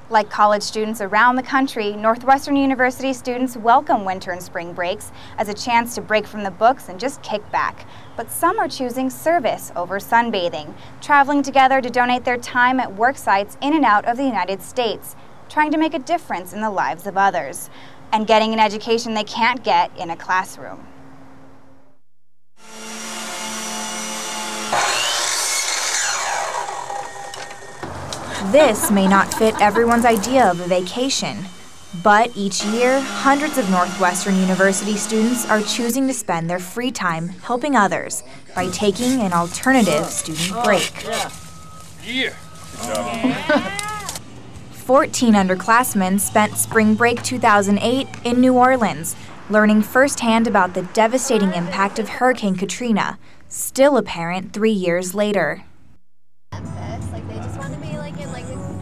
Like college students around the country, Northwestern University students welcome winter and spring breaks as a chance to break from the books and just kick back. But some are choosing service over sunbathing, traveling together to donate their time at work sites in and out of the United States, trying to make a difference in the lives of others, and getting an education they can't get in a classroom. This may not fit everyone's idea of a vacation, but each year, hundreds of Northwestern University students are choosing to spend their free time helping others by taking an alternative student break. 14 underclassmen spent Spring Break 2008 in New Orleans, learning firsthand about the devastating impact of Hurricane Katrina, still apparent 3 years later.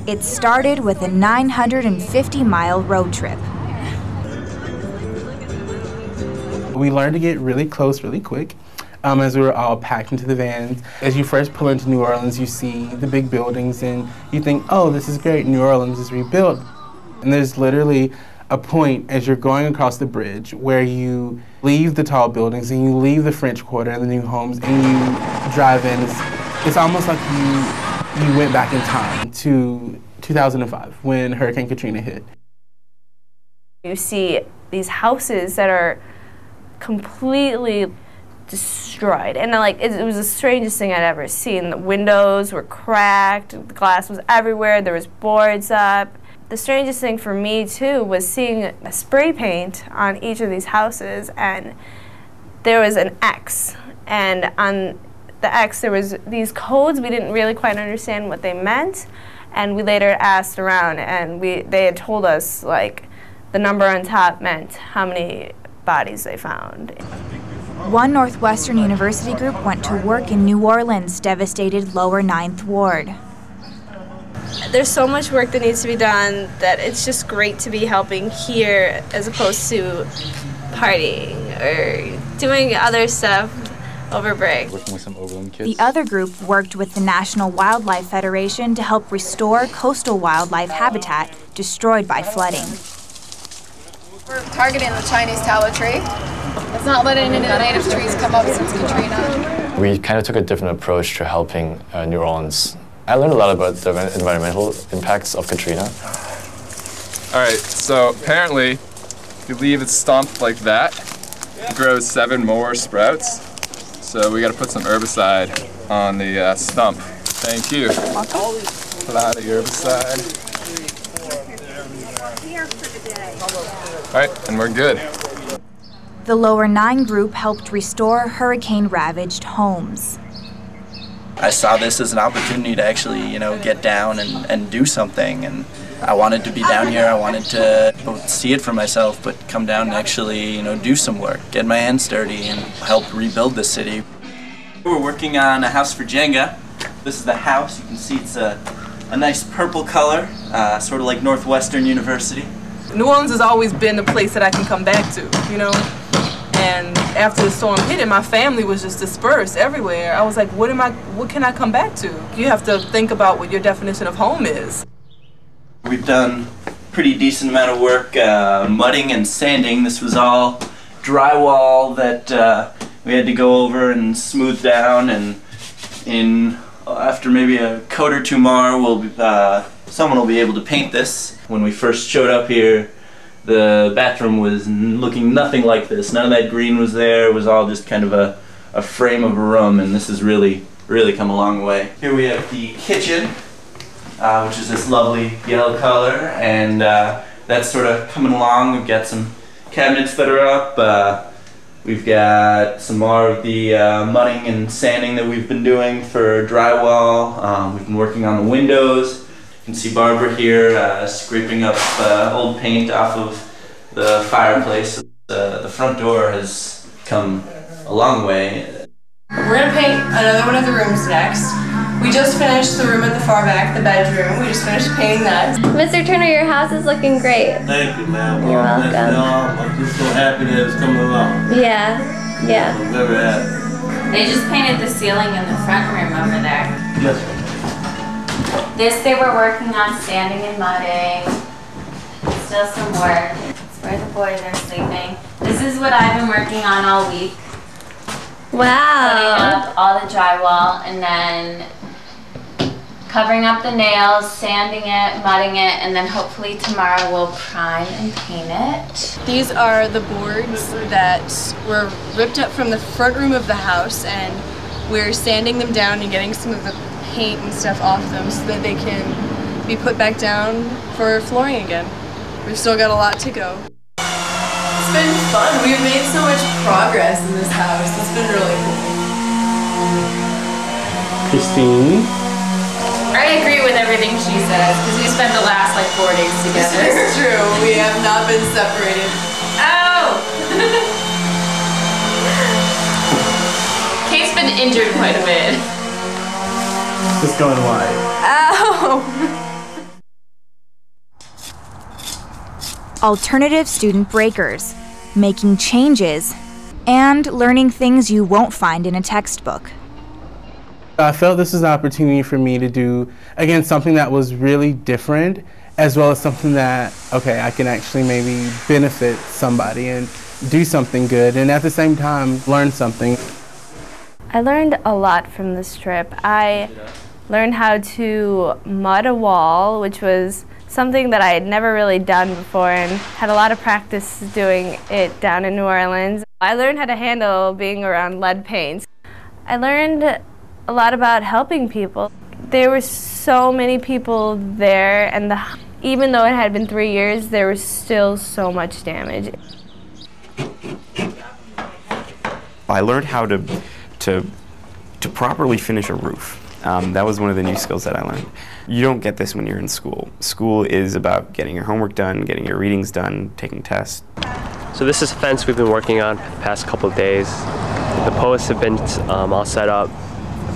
It started with a 950-mile road trip. We learned to get really close really quick as we were all packed into the vans. As you first pull into New Orleans, you see the big buildings and you think, oh, this is great, New Orleans is rebuilt. And there's literally a point as you're going across the bridge where you leave the tall buildings and you leave the French Quarter and the new homes and you drive in. It's almost like you went back in time to 2005 when Hurricane Katrina hit. You see these houses that are completely destroyed, and it was the strangest thing I'd ever seen. The windows were cracked, the glass was everywhere, there was boards up. The strangest thing for me too was seeing a spray paint on each of these houses, and there was an X, and on the X there was these codes. We didn't really quite understand what they meant, and we later asked around, and they had told us like the number on top meant how many bodies they found. One Northwestern University group went to work in New Orleans' devastated Lower 9th Ward. There's so much work that needs to be done that it's just great to be helping here as opposed to partying or doing other stuff over break. Working with some Overland kids. The other group worked with the National Wildlife Federation to help restore coastal wildlife habitat destroyed by flooding. We're targeting the Chinese tallow tree. It's not letting any of the native trees come up since Katrina. We kind of took a different approach to helping New Orleans. I learned a lot about the environmental impacts of Katrina. All right, so apparently, if you leave it stumped like that, it grows 7 more sprouts. So we got to put some herbicide on the stump. Thank you. Apply the herbicide. All right, and we're good. The Lower 9 group helped restore hurricane-ravaged homes. I saw this as an opportunity to actually, get down and do something. And I wanted to be down here. I wanted to both see it for myself, but come down and actually, do some work, get my hands dirty, and help rebuild the city. We're working on a house for JENGA. This is the house. You can see it's a nice purple color, sort of like Northwestern University. New Orleans has always been the place that I can come back to, And after the storm hit and my family was just dispersed everywhere, I was like, what can I come back to? You have to think about what your definition of home is. We've done a pretty decent amount of work mudding and sanding. This was all drywall that we had to go over and smooth down, and after maybe a coat or two more, someone will be able to paint this. When we first showed up here, the bathroom was looking nothing like this. None of that green was there. It was all just kind of a frame of a room, and this has really come a long way. Here we have the kitchen, which is this lovely yellow color, and that's sort of coming along. We've got some cabinets that are up. We've got some more of the mudding and sanding that we've been doing for drywall. We've been working on the windows. You can see Barbara here scraping up old paint off of the fireplace. The front door has come a long way. We're going to paint another one of the rooms next. We just finished the room at the far back, the bedroom. We just finished painting that. Mr. Turner, your house is looking great. Thank you, ma'am. You're welcome. I'm just so happy that it's coming along. Yeah. I'm very happy. They just painted the ceiling in the front room over there. Yes. This they were working on sanding and mudding. Still some work. It's where the boys are sleeping. This is what I've been working on all week. Wow. Putting up all the drywall and then covering up the nails, sanding it, mudding it, and then hopefully tomorrow we'll prime and paint it. These are the boards that were ripped up from the front room of the house, and we're sanding them down and getting some of the paint and stuff off them so that they can be put back down for flooring again. We've still got a lot to go. It's been fun. We've made so much progress in this house. It's been really cool. Christine? I agree with everything she says because we spent the last like 4 days together. This is true. We have not been separated. Oh! Kate's been injured quite a bit. Just going wide. Ow! Alternative student breakers, making changes, and learning things you won't find in a textbook. I felt this was an opportunity for me to do, again, something that was really different, as well as something that, okay, I can actually maybe benefit somebody and do something good, and at the same time, learn something. I learned a lot from this trip. I learned how to mud a wall, which was something that I had never really done before and had a lot of practice doing it down in New Orleans. I learned how to handle being around lead paints. I learned a lot about helping people. There were so many people there, and even though it had been 3 years, there was still so much damage. I learned how to properly finish a roof. That was one of the new skills that I learned. You don't get this when you're in school. School is about getting your homework done, getting your readings done, taking tests. So this is a fence we've been working on for the past couple of days. The posts have been all set up.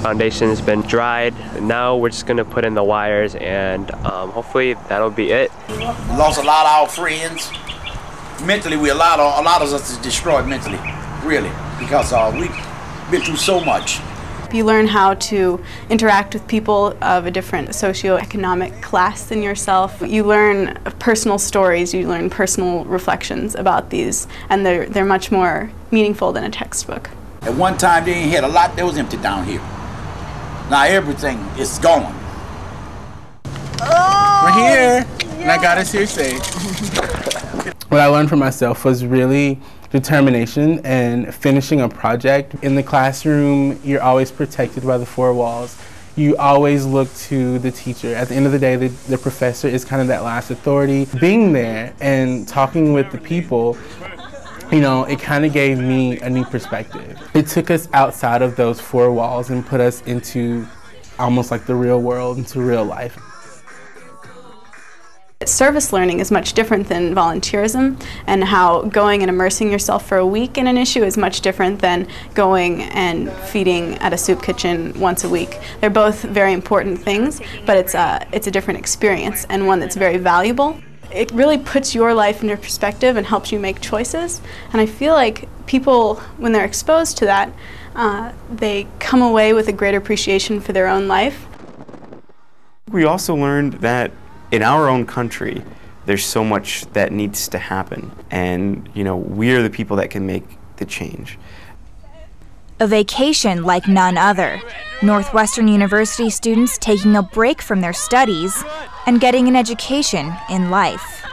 Foundation has been dried. Now we're just gonna put in the wires, and hopefully that'll be it. We lost a lot of our friends. Mentally, a lot of us is destroyed mentally, really, because we've been through so much. You learn how to interact with people of a different socioeconomic class than yourself. You learn personal stories, you learn personal reflections about these, and they're much more meaningful than a textbook. At one time, they ain't had a lot that was empty down here. Now everything is gone. Oh, we're here, and I got us here safe. What I learned for myself was really determination and finishing a project. In the classroom, you're always protected by the four walls. You always look to the teacher. At the end of the day, the professor is kind of that last authority. Being there and talking with the people, you know, it kind of gave me a new perspective. It took us outside of those four walls and put us into almost like the real world, into real life. Service learning is much different than volunteerism, and how going and immersing yourself for a week in an issue is much different than going and feeding at a soup kitchen once a week. They're both very important things, but it's a different experience, and one that's very valuable. It really puts your life into perspective and helps you make choices, and I feel like people, when they're exposed to that, they come away with a greater appreciation for their own life. We also learned that in our own country, there's so much that needs to happen, and you know, we are the people that can make the change. A vacation like none other. Northwestern University students taking a break from their studies and getting an education in life.